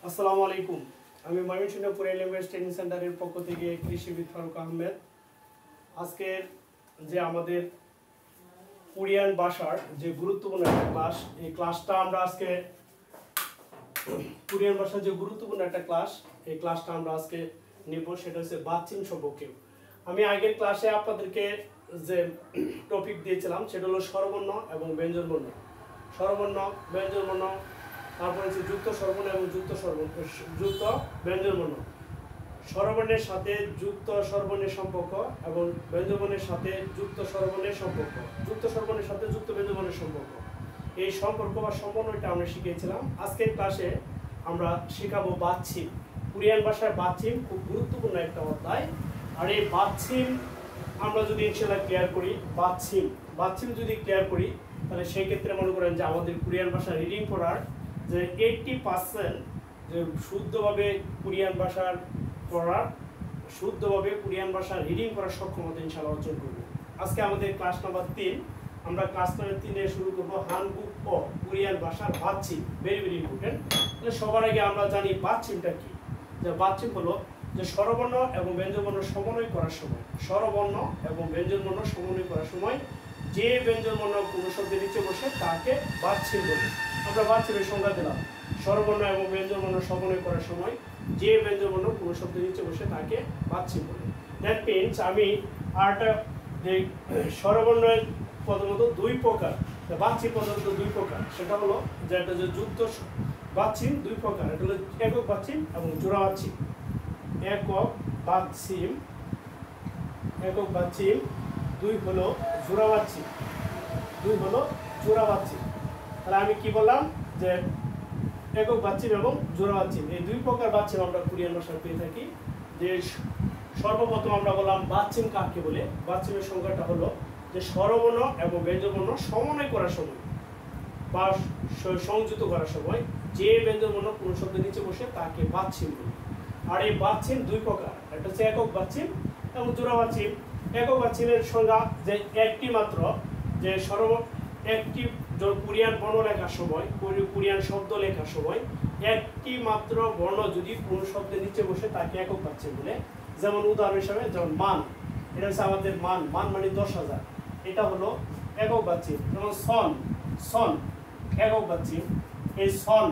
আসসালামু আলাইকুম। আমি ময়মনসিংহ কোরিয়ান ল্যাঙ্গুয়েজ ট্রেনিং সেন্টারের পক্ষ থেকে কৃষিবিদ ফারুক আহমেদ। আজকের যে আমাদের কোরিয়ান ভাষার যে গুরুত্বপূর্ণ একটা ক্লাস, এই ক্লাসটা আমরা আজকে কোরিয়ান ভাষার যে গুরুত্বপূর্ণ একটা ক্লাস, এই ক্লাসটা আমরা আজকে নেব। সেটা হচ্ছে বাচ্চিম সম্পর্কে। আমি আগের ক্লাসে আপনাদেরকে যে টপিক দিয়েছিলাম সেটা হলো স্বরবর্ণ এবং ব্যঞ্জনবর্ণ। স্বরবর্ণ, ব্যঞ্জনবর্ণ, তারপর হচ্ছে যুক্ত স্বরবর্ণ এবং যুক্ত ব্যঞ্জনবর্ণ। স্বরবর্ণের সাথে যুক্ত স্বরবর্ণের সম্পর্ক এবং ব্যঞ্জনবর্ণের সাথে যুক্ত স্বরবর্ণের সম্পর্ক, যুক্ত স্বরবর্ণের সাথে যুক্ত ব্যঞ্জনবর্ণের সম্পর্ক। এই সম্পর্ক বা সমন্বয়টা আমরা শিখিয়েছিলাম। আজকের ক্লাসে আমরা শেখাবো বাচ্চিম। কোরিয়ান ভাষায় বাচ্চিম খুব গুরুত্বপূর্ণ একটা অধ্যায়। আর এই বাচ্চিম আমরা যদি ইনশাআল্লাহ ক্লিয়ার করি, বাচ্চিম যদি ক্লিয়ার করি, তাহলে সেই ক্ষেত্রে মনে করেন যে আমাদের কোরিয়ান ভাষা রিডিং করার যে 80% যে শুদ্ধভাবে কোরিয়ান ভাষার পড়ার, শুদ্ধভাবে কোরিয়ান ভাষা রিডিং করার সক্ষমতা ইনশাআল্লাহ অর্জন করব। আজকে আমাদের ক্লাস নাম্বার 3। আমরা ক্লাস নাম্বার 3 শুরু করব হানগুক ও কোরিয়ান ভাষার বাচ্চিম। Very very important. তাহলে সবার আগে আমরা জানি বাচ্চিমটা কি। যে বাচ্চিম হলো যে স্বরবর্ণ এবং ব্যঞ্জনবর্ণ সমন্বয় করার সময়, স্বরবর্ণ এবং ব্যঞ্জনবর্ণ সমন্বয় করার সময় যে ব্যঞ্জনবর্ণ কোনো শব্দের নিচে বসে তাকে বাচ্চিম বলে। আমরা বাচ্চিমের সংজ্ঞা দিলাম। স্বরবর্ণ এবং ব্যঞ্জনবর্ণ সমন্বয় করার সময় যে ব্যঞ্জনবর্ণ কোনো শব্দের নিচে বসে তাকে বাচ্চিম বলে। দ্যাট মিনস আমি আরটা যে স্বরবর্ণের প্রথমত দুই প্রকার, বাচ্চিম প্রধানত দুই প্রকার। সেটা হলো যে একটা যে যুক্ত বাচ্চিম দুই প্রকার, এটা হলো একক বাচ্চিম এবং জোড়া বাচ্চিম। একক বাচ্চিম, দুই হলো জোড়া বাচ্চিম, তাহলে আমি কি বললাম যে একক বাচ্চিম এবং জোড়া বাচ্চিম, এই দুই প্রকার বাচ্চিম আমরা কোরিয়ান ভাষায় পেয়ে থাকি। যে সর্বপ্রথম আমরা বললাম বাচ্চিম কাকে বলে। বাচ্চিমের সংখ্যাটা হলো যে স্বরবর্ণ এবং ব্যঞ্জনবর্ণ সমন্বয় করার সময় বা সংযুক্ত করার সময় যে ব্যঞ্জনবর্ণ কোন শব্দের নিচে বসে তাকে বাচ্চিম বলে। আর এই বাচ্চিম দুই প্রকার, একটা হচ্ছে একক বাচ্চিম এবং জোড়া বাচ্চিম। একক বাচ্চিমের সংজ্ঞা যে একটি মাত্র যে একটি কোরিয়ান বর্ণ লেখার সময়, কোরিয়ান শব্দ লেখার সময় একটি মাত্র বর্ণ যদি কোন শব্দের নিচে বসে তাকে একক বাচ্চিম বলে। যেমন উদাহরণ হিসাবে যেমন মান, এটা হচ্ছে আমাদের মান মানে 10,000, এটা হলো একক বাচ্চিম। যেমন সন একক বাচ্চিম। এই সন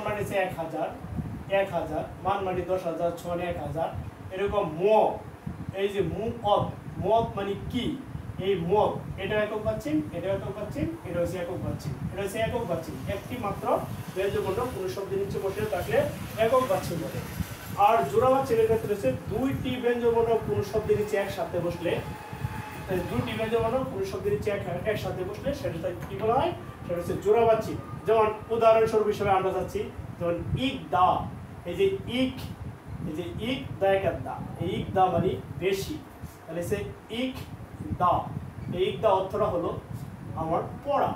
মানে হচ্ছে 1000, মান মানে 10,000, ছন 1000। এরকম এই যে মত মানে কি, এই মত এটা একক বাচ্চিম, এটা একক বাচ্চিম, এটা হচ্ছে একক বাচ্চিম। একটি মাত্র ব্যঞ্জনবর্ণ কোনো শব্দের নিচে বসে থাকলে একক বাচ্চিম বলে। আর জোড়া বাচ্চিমের ক্ষেত্রে হচ্ছে দুইটি ব্যঞ্জনবর্ণ কোনো শব্দের নিচে একসাথে বসলে, একসাথে বসলে সেটা কি বলা হয়, সেটা হচ্ছে জোড়া বাচ্চিম। যেমন উদাহরণস্বরূপ হিসেবে আমরা যাচ্ছি, যেমন ইক দা, এই যে ইক দা, এই ইক দা মানে বেশি, তাহলে সে ইক দা, এই ইক দা অর্থটা হলো আমার পড়া,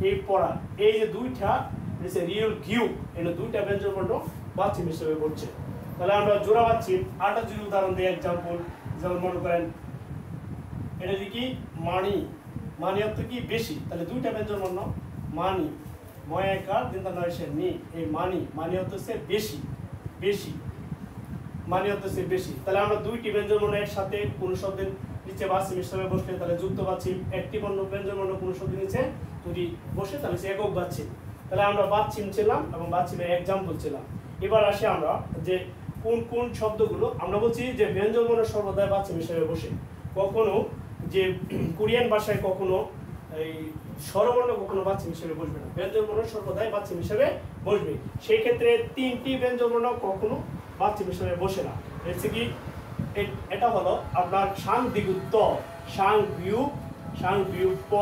এই পড়া। এই যে দুইটা রিয়েল ঘিউ, এটা দুইটা ব্যঞ্জনবর্ণ বাচ্চিম হিসেবে পড়ছে। তাহলে আমরা জোড়া বাচ্চিম আরেকটা যদি উদাহরণ দিই, এক্সাম্পল, যেমন মনে করেন এটা যে কি মানি অর্থ কি বেশি, তাহলে দুইটা ব্যঞ্জনবর্ণ মানি, ময়াকার দিনটা নয় সে নি, এই মানি অর্থ হচ্ছে বেশি, মানি অর্থ হচ্ছে বেশি। তাহলে আমরা দুইটি ব্যঞ্জনবর্ণ একসাথে কোন শব্দের নিচে বাচ্চিম হিসেবে বসলে তাহলে যুক্ত বাচ্চিম। একটি ব্যঞ্জনবর্ণ কোন শব্দের নিচে যদি বসে তাহলে সে একক বাচ্চিম। তাহলে আমরা বাচ্চিম ছিলাম এবং বাচ্চিমের এক্সাম্পল ছিলাম। এবার আসি আমরা যে কোন শব্দগুলো আমরা বলছি যে ব্যঞ্জনবর্ণ সর্বদাই বাচ্চিম হিসেবে বসে। কখনো যে কোরিয়ান ভাষায় কখনো এই স্বরবর্ণ কখনো বাচ্চিম হিসেবে বসবে না, ব্যঞ্জনবর্ণ সর্বদাই বাচ্চিম হিসেবে বসবে। সেই ক্ষেত্রে তিনটি ব্যঞ্জনবর্ণ কখনো বাচ্চিম হিসেবে বসে না। এটা হলো আপনার সাং দিগুত্ত, সাং বিউ প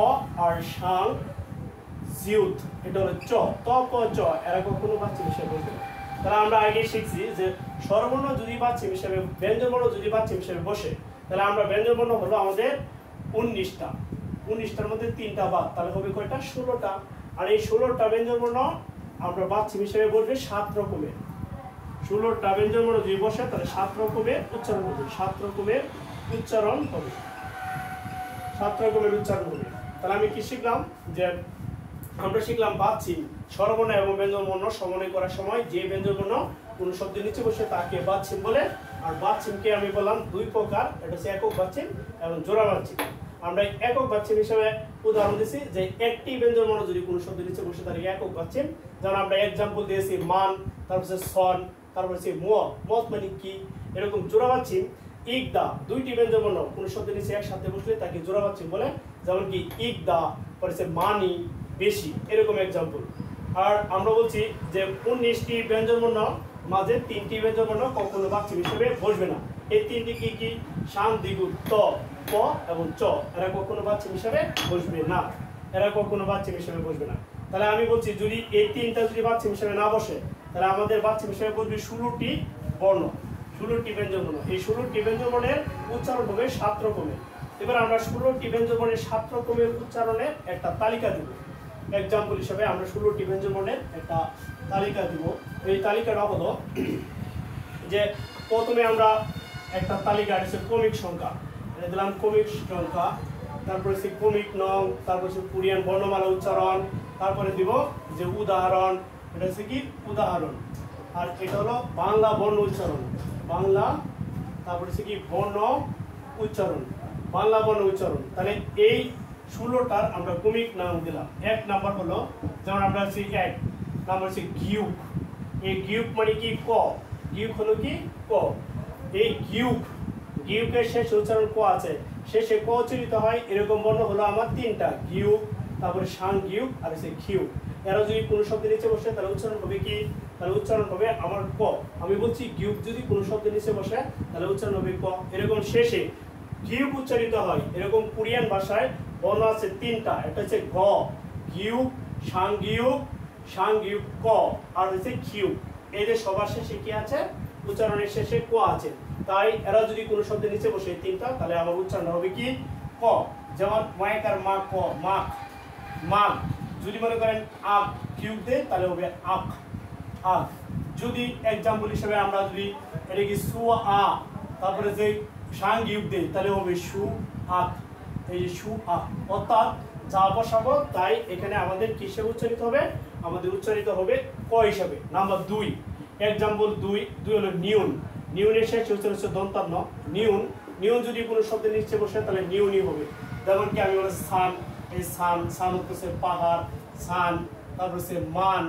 আর সাং জিউত, এটা হলো চ, ত প চ, এরা কখনো বাচ্চিম হিসেবে বসবে না। তাহলে আমরা আগে শিখছি যে স্বরবর্ণ যদি বাচ্চিম হিসেবে, ব্যঞ্জনবর্ণ যদি বাচ্চিম হিসেবে বসে, তাহলে আমরা ব্যঞ্জনবর্ণ হলো আমাদের 19টার মধ্যে 3টা বাদ, তাহলে হবে কয়টা, 16টা। আর এই 16টা ব্যঞ্জনবর্ণ আমরা বাচ্চিম হিসেবে বসবে 7 রকমের। 16টা ব্যঞ্জনবর্ণ যদি বসে তাহলে 7 রকমের উচ্চারণ হবে, 7 রকমের উচ্চারণ হবে। তাহলে আমি কি শিখলাম যে আমরা শিখলাম বাচ্চিম স্বরবর্ণ এবং ব্যঞ্জনবর্ণ সমন্বয় করার সময় যে ব্যঞ্জনবর্ণ কোনো শব্দের নিচে বসে তাকে বাচ্চিম বলে। আর বাচ্চিমকে আমি বললাম দুই প্রকার, এটা হচ্ছে একক বাচ্চিম এবং জোড়া বাচ্চিম। আমরা একক বাচ্চিম হিসেবে উদাহরণ দিচ্ছি যে একটি ব্যঞ্জনবর্ণ যদি কোনো শব্দের নিচে বসে তাকে একক বাচ্চিম। যেমন আমরা এক্সাম্পল দিয়েছি মান, তারপর হচ্ছে সন, তারপর হচ্ছে মত মানে কি। এরকম জোড়া বাচ্চিম ইকদা দুইটি ব্যঞ্জনবর্ণ কোনো শব্দের নিচে একসাথে বসলে তাকে জোড়া বাচ্চিম বলে। যেমন কি ইকদা, পরে হচ্ছে মানি, বেশি, এরকম এক্সাম্পল। আর আমরা বলছি যে 19টি ব্যঞ্জনবর্ণ মাঝে 3টি ব্যঞ্জনবর্ণ কখনো বাচ্চিম হিসেবে বসবে না। এই 3টি কি কি? শান, দিগু, ত, প এবং চ, এরা কখনো বাচ্চিম হিসেবে বসবে না। এরা কখনো বাচ্চিম হিসেবে বসবে না। তাহলে আমি বলছি যদি এই 3টা যদি বাচ্চিম হিসেবে না বসে, তাহলে আমাদের বাচ্চিম হিসেবে বসবে 16টি বর্ণ, 16টি ব্যঞ্জনবর্ণ। এই 16টি ব্যঞ্জনবর্ণের উচ্চারণ হবে 7 রকমের। এবার আমরা 16টি ব্যঞ্জনবর্ণের 7 রকমের উচ্চারণের একটা তালিকা দেব। এক্সাম্পল হিসেবে আমরা 16টি ব্যঞ্জনবর্ণের একটা তালিকা দেব। এই তালিকাটা হলো যে প্রথমে আমরা একটা তালিকা আছে ক্রমিক সংখ্যা, এটা দিলাম ক্রমিক সংখ্যা, তারপরে হচ্ছে ক্রমিক নং, তারপর হচ্ছে কোরিয়ান বর্ণমালা উচ্চারণ, তারপরে দিব যে উদাহরণ, এটা হচ্ছে কি উদাহরণ। আর এটা হলো বাংলা বর্ণ উচ্চারণ, বাংলা, তারপর হচ্ছে কি বর্ণ উচ্চারণ, বাংলা বর্ণ উচ্চারণ। তাহলে এই 16টার আমরা ক্রমিক নাম দিলাম। 1 নাম্বার হলো, যেমন আমরা হচ্ছে 1 নাম্বার হচ্ছে গিউক। এই গিউক মানে কি? ক। গিউক হলো কি? ক। এই গিউক, গিউকের শেষে উচ্চারণ ক আছে, শেষে ক উচ্চারিত হয় এরকম বর্ণ হলো আমার 3টা, গিউক, তারপরে সাং গিউক আর হচ্ছে খিউ। এরা যদি কোনো শব্দের নিচে বসে তাহলে উচ্চারণ হবে কি? তাহলে উচ্চারণ হবে আমার ক। আমি বলছি গিউক যদি কোনো শব্দের নিচে বসে তাহলে উচ্চারণ হবে ক। এরকম শেষে গিউক উচ্চারিত হয় এরকম কোরিয়ান ভাষায় বর্ণ আছে 3টা, এটা হচ্ছে গ, গিউক, সাং গিউক, ক আর হচ্ছে খিউ। এই যে সবার শেষে কি আছে? উচ্চারণের শেষে ক আছে। তাই এরা যদি কোনো শব্দের নিচে বসে 3টা, তাহলে আমার উচ্চারণ হবে কি? ক। যেমন মায়াকার মা, ক, মাক, মাক। যদি মনে করেন আক কিউব দে তাহলে হবে আক, আক। যদি এক্সাম্পল হিসেবে আমরা যদি এটা কি সু আ, তারপরে যে সাং গিউব দে তাহলে হবে সু আক, এই যে সু আক। অর্থাৎ যা বসাবো তাই এখানে আমাদের কিসে উচ্চারিত হবে? আমাদের উচ্চারিত হবে ক হিসাবে। নাম্বার 2 এক্সাম্পল 2 হলো নিউন। নিউনের শেষে উচ্চারণ হচ্ছে দন্তান্ন, নিউন। নিউন যদি কোনো শব্দের নিচে বসে তাহলে নিউনই হবে। যেমন কি আমি বলি সান, এই সান, সান হচ্ছে পাহাড়, সান, তারপর হচ্ছে মান,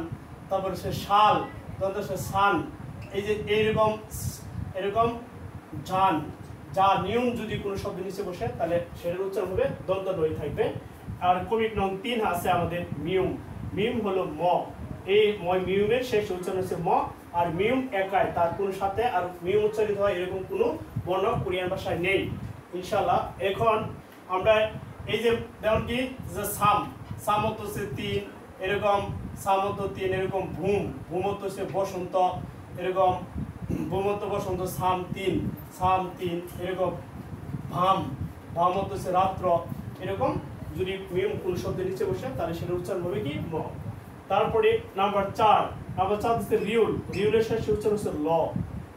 তারপর হচ্ছে শাল, দন্ত হচ্ছে সান। এই যে এইরকম এরকম জান, যা নিউন যদি কোনো শব্দের নিচে বসে তাহলে সেটার উচ্চারণ হবে দন্তান্ন থাকবে। আর ক্রমিক নং 3 আছে আমাদের মিউম। মিউম হলো ম। এই মিউমের শেষ উচ্চারণ হচ্ছে ম। আর মিউম একাই, তার কোনো সাথে আর মিউম উচ্চারিত হয় এরকম কোনো বর্ণ কোরিয়ান ভাষায় নেই ইনশাআল্লাহ। এখন আমরা এই যে যেমন কি যে সাম, সাম অর্থ হচ্ছে 3, এরকম সাম অর্থ 3, এরকম ভূম, ভূম অর্থ হচ্ছে বসন্ত, এরকম ভূম অর্থ বসন্ত, সাম 3, এরকম ভাম, ভাম অর্থ হচ্ছে রাত্র। এরকম যদি মিউম কোন শব্দের নিচে বসে তাহলে সেটা উচ্চারণ হবে কি? ম। তারপরে নাম্বার 4 হচ্ছে রিউল। রিউলের শেষে উচ্চারণ হচ্ছে ল।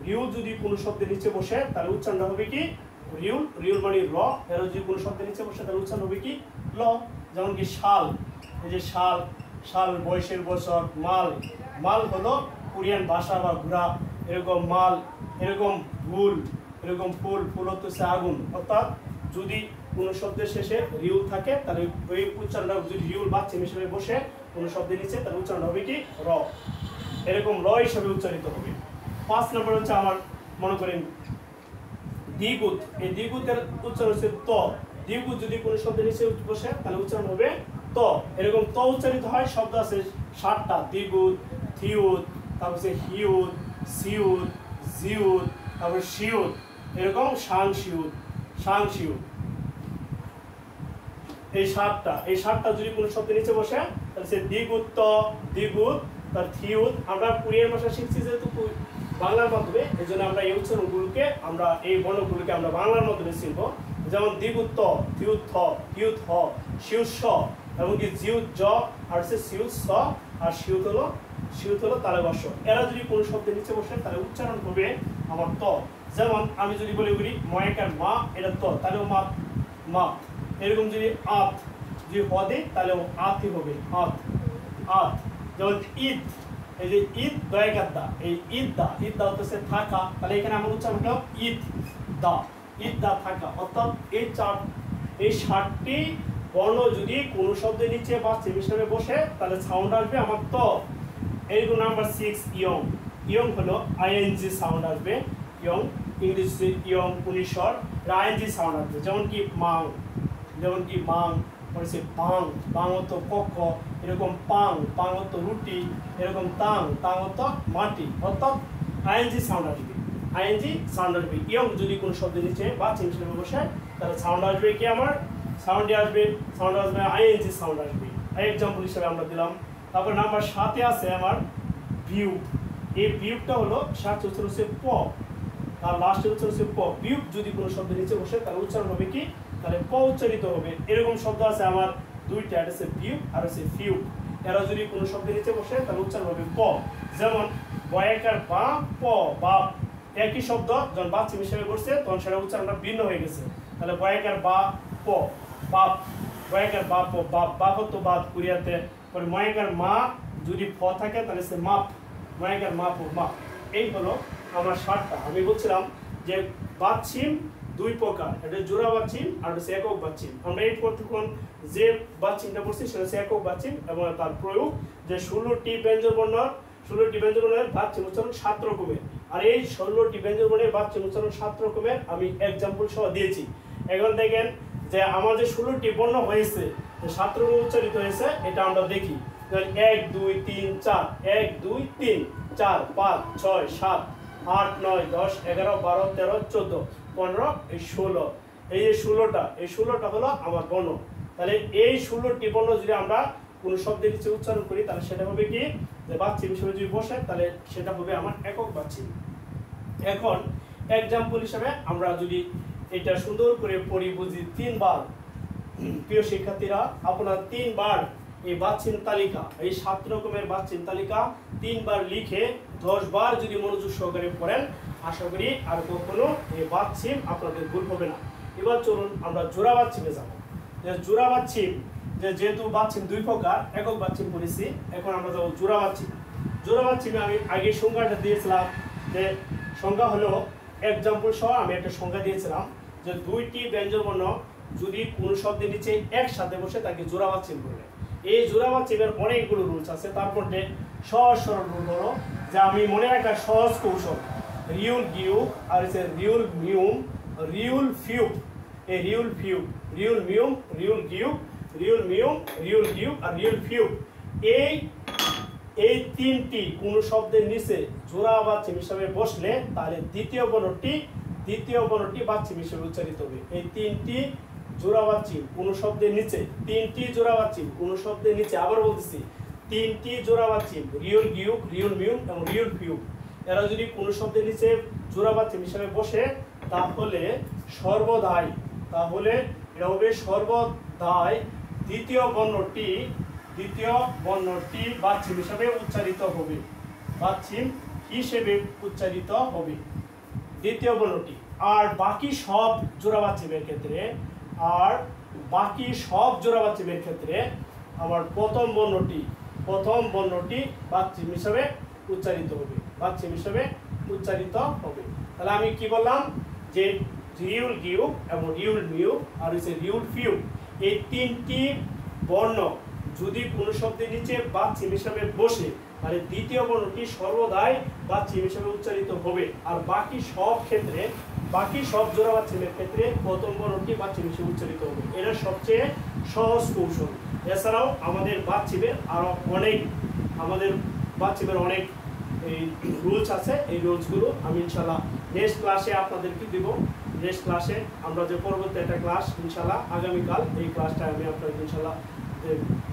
রিউল যদি কোনো শব্দের নিচে বসে তাহলে উচ্চারণ হবে কি? রিউল। রিউল মানে র। এর যদি কোনো শব্দের নিচে বসে তাহলে উচ্চারণ হবে কি? ল। যেমন কি শাল, এই যে শাল, শাল বয়সের বছর। মাল, মাল হলো কোরিয়ান ভাষা বা ঘোড়া, এরকম মাল। এরকম ফুল, এরকম ফুল, ফুল হচ্ছে আগুন। অর্থাৎ যদি কোনো শব্দের শেষে রিউল থাকে তাহলে ওই উচ্চারণটা যদি রিউল বাচ্চিম হিসেবে বসে কোনো শব্দের নিচে তাহলে উচ্চারণ হবে কি? র। এরকম র হিসেবে উচ্চারিত হবে। 5 নম্বর হচ্ছে আমার মনে করেন দ্বিগুত। এই দ্বিগুতের উচ্চারণ হচ্ছে ত। দ্বিগুত যদি কোনো শব্দের নিচে বসে তাহলে উচ্চারণ হবে ত। এরকম ত উচ্চারিত হয় শব্দ আছে 7টা, দ্বিগুত, থিউত, তারপর হচ্ছে হিউত, সিউত, জিউত, তারপর শিউত, এরকম সাং শিউত, সাং শিউত। এই 7টা যদি কোনো শব্দের নিচে বসে তাহলে সে দ্বিগুত, দ্বিগুত, তার থিউত। আমরা কোরিয়ান ভাষা শিখছি যেহেতু বাংলার মাধ্যমে, এই জন্য আমরা এই উচ্চারণগুলোকে আমরা এই বর্ণগুলোকে আমরা বাংলার মাধ্যমে শিখব। যেমন দ্বিগুত ত, থিউত থ, হিউত হ, শিউত স, এবং কি জিউত জ, আর হচ্ছে সিউত স, আর শিউত হলো তালব্য। এরা যদি কোনো শব্দের নিচে বসে তাহলে উচ্চারণ হবে আমার ত। যেমন আমি যদি বলি ময়কার মা, এটা ত, তাহলে মা, মা। এরকম যদি আত যদি হ দিই তাহলে আতই হবে, আত। আত, যেমন ঈদ, এই যে ঈদ দয়াকার দা, এই ঈদ দা হচ্ছে থাকা, তাহলে এখানে আমার উচ্চারণ হলো ঈদ দা থাকা। অর্থাৎ এই 7টি বর্ণ যদি কোন শব্দের নিচে বা চিহ্ন হিসেবে বসে তাহলে সাউন্ড আসবে আমার ত। এইগুলো নাম্বার 6 ইয়ং হলো আইএনজি সাউন্ড আসবে, ইয়ং ইংলিশে ইয়ং পুনিশর আইএনজি সাউন্ড আসবে, যেমন কি মাং হচ্ছে বাং অর্থ পক্ষ, এরকম পাং অর্থ রুটি, এরকম তাং অর্থ মাটি, অর্থাৎ আইএনজি সাউন্ড আসবে, ইয়ং যদি কোনো শব্দের নিচে বা চিহ্ন হিসেবে বসে তাহলে সাউন্ড আসবে কি আমার সাউন্ড আসবে আইএনজি সাউন্ড আসবে। এক্সাম্পল হিসেবে আমরা দিলাম। তারপর নাম্বার 7 আছে আমার ভিউ। এই ভিউটা হলো 7 উচ্চারণ হচ্ছে প, আর লাস্টের উচ্চারণ হচ্ছে প। ভিউ যদি কোনো শব্দের নিচে বসে তাহলে উচ্চারণ হবে কি, তাহলে প উচ্চারিত হবে। এরকম শব্দ আছে আমার দুইটা, এটা হচ্ছে ভিউ আর হচ্ছে ফিউ। এরা যদি কোনো শব্দের নিচে বসে তাহলে উচ্চারণ হবে প। যেমন বয়াকার বা প, বাপ, একই শব্দ যখন বা চিহ্ন হিসেবে বসছে তখন সেটা উচ্চারণটা ভিন্ন হয়ে গেছে। তাহলে বয়াকার বা প বাপ, বয়াকার বা প বাপ হতো বাদ কোরিয়াতে। পরে ময়াকার মা যদি ফ থাকে তাহলে সে মাপ, ময়াকার মা প মাপ। এই হলো আমার 7টা। আমি বলছিলাম যে বাচ্চিম 2 প্রকার, এটা জোড়া বাচ্চিম আর হচ্ছে একক বাচ্চিম। আমরা এই প্রত্যেকক্ষণ যে বাচ্চিমটা পড়ছি সেটা হচ্ছে একক বাচ্চিম এবং তার প্রয়োগ যে 16টি ব্যঞ্জনবর্ণের বাচ্চিম উচ্চারণ 7 রকমের। আর এই 16টি ব্যঞ্জনবর্ণের বাচ্চিম উচ্চারণ 7 রকমের আমি এক্সাম্পল সহ দিয়েছি। এখন দেখেন যে আমার যে 16টি বর্ণ হয়েছে, যে 7 রকম উচ্চারিত হয়েছে, এটা আমরা দেখি। 1 2 3 4, 1 2 3 4 5 6 7 8 9 10 11 12 13 14 15 এই 16, এই যে 16টা হলো আমার বর্ণ। তাহলে এই 16টি বর্ণ যদি আমরা কোন শব্দের নিচে উচ্চারণ করি তাহলে সেটা হবে কি, যে বাচ্চিম হিসেবে যদি বসে তাহলে সেটা হবে আমার একক বাচ্চিম। এখন এক্সাম্পল হিসেবে আমরা যদি এটা সুন্দর করে পড়ি বুঝি 3 বার, প্রিয় শিক্ষার্থীরা আপনারা 3 বার এই বাচ্চিম তালিকা, এই 7 রকমের বাচ্চিম তালিকা 3 বার লিখে 10 বার যদি মনোযোগ সহকারে পড়েন, আশা করি আর কখনো এই বাচ্চিম আপনাদের ভুল হবে না। এবার চলুন আমরা জোড়া বাচ্চিমে যাব। যে জোড়া বাচ্চিম, যেহেতু বাচ্চিম 2 প্রকার, একক বাচ্চিম পড়েছি, এখন আমরা যাব জোড়া বাচ্চিম। জোড়া বাচ্চিমে আমি আগে সংজ্ঞাটা দিয়েছিলাম, যে সংজ্ঞা হলো এক্সাম্পল সহ আমি একটা সংজ্ঞা দিয়েছিলাম যে 2টি ব্যঞ্জনবর্ণ যদি কোনো শব্দের নিচে একসাথে বসে তাকে জোড়া বাচ্চিম বলে। এই জোড়া বাচ্চিমের অনেকগুলো রুলস আছে, তারপর সহজ সরল রুল হলো যে আমি মনে রাখা সহজ কৌশল, রিউল গিউ আর হচ্ছে রিউল মিউম, রিউল ফিউ, এই রিউল ফিউ, রিউল মিউম, রিউল গিউ, রিউল মিউম, রিউল গিউ আর রিউল ফিউ। এই 3টি কোন শব্দের নিচে জোড়া বাচ্চিম হিসেবে বসলে তাহলে দ্বিতীয় বর্ণটি বাচ্চিম হিসেবে উচ্চারিত হবে। এই 3টি জোড়া বাচ্চিম কোন শব্দের নিচে, 3টি জোড়া বাচ্চিম কোন শব্দের নিচে, আবার বলতেছি 3টি জোড়া বাচ্চিম, রিউল গিউ, রিউল মিউম এবং রিউল ফিউ, এরা যদি কোন শব্দের নিচে জোড়া বাচ্চিম হিসেবে বসে তাহলে এটা হবে সর্বদাই দ্বিতীয় বর্ণটি বাচ্চিম হিসেবে উচ্চারিত হবে, দ্বিতীয় বর্ণটি। আর বাকি সব জোড়া বাচ্চিমের ক্ষেত্রে আমার প্রথম বর্ণটি বাচ্চিম হিসেবে উচ্চারিত হবে, তাহলে আমি কি বললাম যে রিউল গিউ এবং রিউল মিউ আর হচ্ছে রিউল ফিউ, এই 3টি বর্ণ যদি কোনো শব্দের নিচে বাচ্চিম হিসেবে বসে তাহলে দ্বিতীয় বর্ণটি সর্বদাই বাচ্চিম হিসেবে উচ্চারিত হবে। আর বাকি সব জোড়া বাচ্চিমের ক্ষেত্রে প্রথম বর্ণটি বাচ্চিম হিসেবে উচ্চারিত হবে। এটা সবচেয়ে সহজ কৌশল। এছাড়াও আমাদের বাচ্চিমের অনেক এই রুলস আছে, এই রুলসগুলো আমি ইনশাল্লাহ নেক্সট ক্লাসে আপনাদেরকে দিব। নেক্সট ক্লাসে আমরা যে পরবর্তী একটা ক্লাস ইনশাল্লাহ আগামীকাল, এই ক্লাসটা আমি আপনাদের ইনশাল্লাহ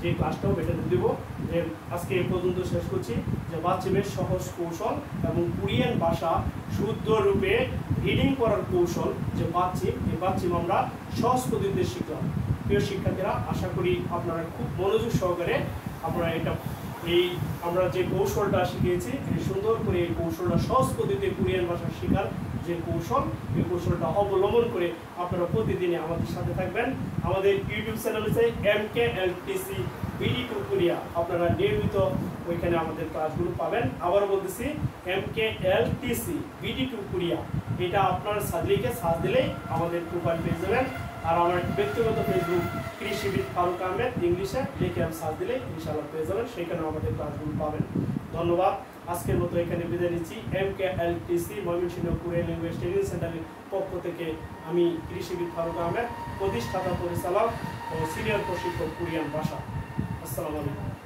যে ক্লাসটাও বেটাতে দিব। যে আজকে এই পর্যন্ত শেষ করছি, যে বাচ্চিমের সহজ কৌশল এবং কোরিয়ান ভাষা শুদ্ধ রূপে রিডিং করার কৌশল, যে এই বাচ্চিম আমরা সহজ পদ্ধতিতে শিখলাম। প্রিয় শিক্ষার্থীরা, আশা করি আপনারা খুব মনোযোগ সহকারে আপনারা আমরা যে কৌশলটা শিখিয়েছি এই সুন্দর করে এই কৌশলটা সহজ পদ্ধতিতে কোরিয়ান ভাষা শেখার যে কৌশল, এই কৌশলটা অবলম্বন করে আপনারা প্রতিদিনই আমাদের সাথে থাকবেন। আমাদের ইউটিউব চ্যানেল হচ্ছে MKLTC BD2 কোরিয়া আপনারা নিয়মিত ওইখানে আমাদের ক্লাসগুলো পাবেন। আবার বলতেছি MKLTC BD2 কোরিয়া, এটা আপনার লিখে সার্চ দিলেই আমাদের প্রোফাইল পেয়ে যাবেন। আর আমার ব্যক্তিগত ফেসবুক কৃষিবিদ ফারুক আহমেদ ইংলিশে লিখে সার্চ দিলে ইনশাআল্লাহ পেয়ে যাবেন, সেখানে আমাদের ক্লাসগুলো পাবেন। ধন্যবাদ। আজকের মতো এখানে বিদায় নিচ্ছি। MKLTC Mymensingh Korean language training সেন্টারের পক্ষ থেকে আমি কৃষিবিদ ফারুক আহমেদ, প্রতিষ্ঠাতা পরিচালক ও সিনিয়র প্রশিক্ষক কোরিয়ান ভাষা। আসসালামু আলাইকুম।